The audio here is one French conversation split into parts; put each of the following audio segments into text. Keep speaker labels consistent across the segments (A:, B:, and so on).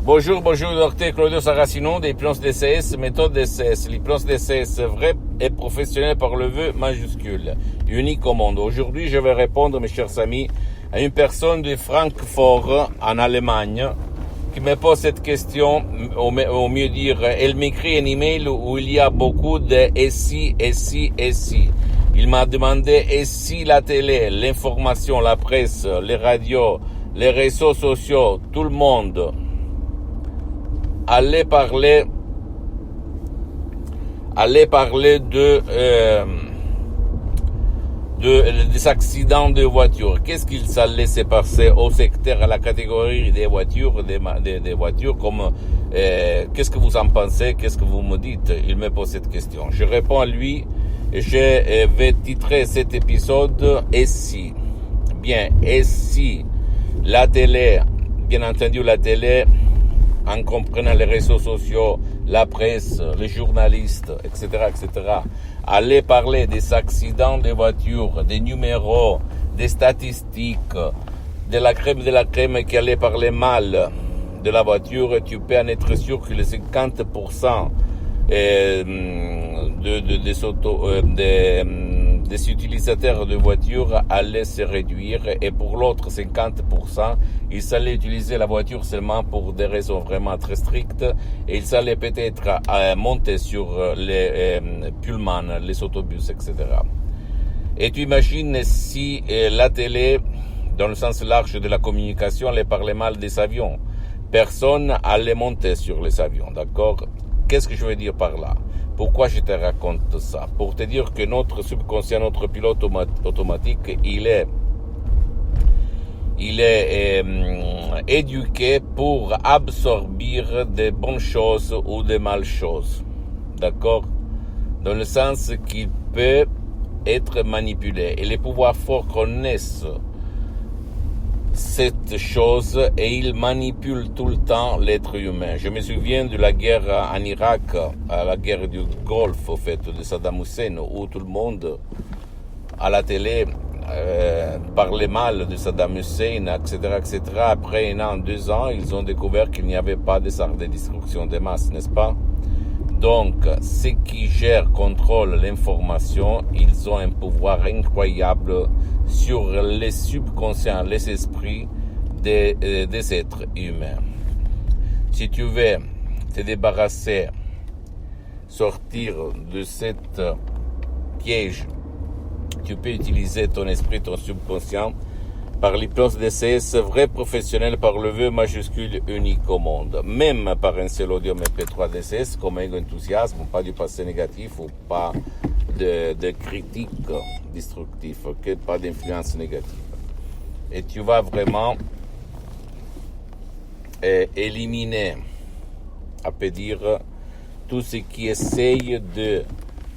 A: Bonjour, docteur Claudio Saracino des plans DCS, méthode DCS. Les plans DCS vrai et professionnel par le vœu majuscule, unique au monde. Aujourd'hui, je vais répondre, mes chers amis, à une personne de Francfort, en Allemagne, qui me pose cette question, au mieux dire, elle m'écrit un email où il y a beaucoup de et si. Il m'a demandé et si la télé, l'information, la presse, les radios, les réseaux sociaux, tout le monde allait parler des accidents de voitures. Qu'est-ce qu'il allait se passer au secteur, à la catégorie des voitures, des voitures, comme qu'est-ce que vous en pensez, qu'est-ce que vous me dites? Il me pose cette question. Je réponds à lui et je vais titrer cet épisode « Et si ». Bien, et si la télé, bien entendu la télé, en comprenant les réseaux sociaux, la presse, les journalistes, etc., allaient parler des accidents de voitures, des numéros, des statistiques, de la crème qui allait parler mal de la voiture, tu peux en être sûr que les 50% des utilisateurs de voitures allaient se réduire, et pour l'autre 50%, ils allaient utiliser la voiture seulement pour des raisons vraiment très strictes, et ils allaient peut-être monter sur les pullmans, les autobus, etc. Et tu imagines si la télé, dans le sens large de la communication, allait parler mal des avions. Personne allait monter sur les avions, d'accord? Qu'est-ce que je veux dire par là? Pourquoi je te raconte ça? Pour te dire que notre subconscient, notre pilote automatique, il est éduqué pour absorber des bonnes choses ou des mauvaises choses. D'accord? Dans le sens qu'il peut être manipulé. Et les pouvoirs forts connaissent cette chose et il manipule tout le temps l'être humain. Je me souviens de la guerre en Irak, à la guerre du Golfe, au fait, de Saddam Hussein, où tout le monde, à la télé, parlait mal de Saddam Hussein, etc. Après 1 an, 2 ans, ils ont découvert qu'il n'y avait pas de armes de destruction de masse, n'est-ce pas? Donc, ceux qui gèrent, contrôlent l'information, ils ont un pouvoir incroyable sur les subconscients, les esprits des êtres humains. Si tu veux te débarrasser, sortir de cette piège, tu peux utiliser ton esprit, ton subconscient, par l'hypnose DCS vrai professionnel par le vœu majuscule unique au monde. Même par un seul audio MP3 DCS comme ego enthousiasme, pas du passé négatif ou pas de critique destructive, okay? Pas d'influence négative. Et tu vas vraiment éliminer, à peut dire, tout ce qui essaye de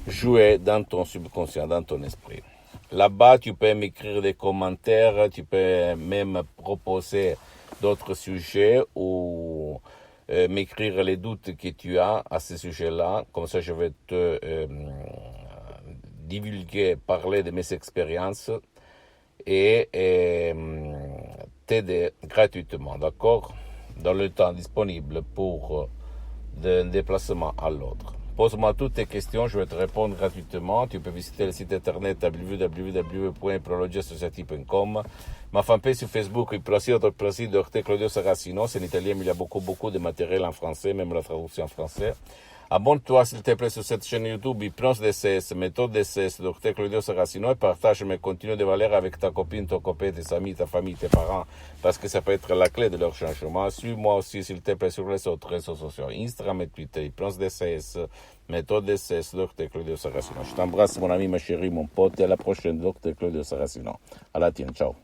A: jouer dans ton subconscient, dans ton esprit. Là-bas, tu peux m'écrire des commentaires, tu peux même proposer d'autres sujets ou m'écrire les doutes que tu as à ce sujet-là. Comme ça, je vais te divulguer, parler de mes expériences et t'aider gratuitement, d'accord? Dans le temps disponible pour d'un déplacement à l'autre. Pose-moi toutes tes questions, je vais te répondre gratuitement. Tu peux visiter le site internet www.prologiassociati.com. Ma fanpage sur Facebook, il Plaisir Dr. Claudio Saracino. C'est en italien, mais il y a beaucoup de matériel en français, même la traduction en français. Abonne-toi, s'il te plaît, sur cette chaîne YouTube, Hypnose DCS, méthode DCS, Dr. Claudio Saracino, et partage mes contenus de valeur avec ta copine, ton copain, tes amis, ta famille, tes parents, parce que ça peut être la clé de leur changement. Suis-moi aussi, s'il te plaît, sur les autres réseaux sociaux, Instagram et Twitter, Hypnose DCS, méthode DCS, Dr. Claudio Saracino. Je t'embrasse, mon ami, ma chérie, mon pote, et à la prochaine, Dr. Claudio Saracino. À la tienne, ciao.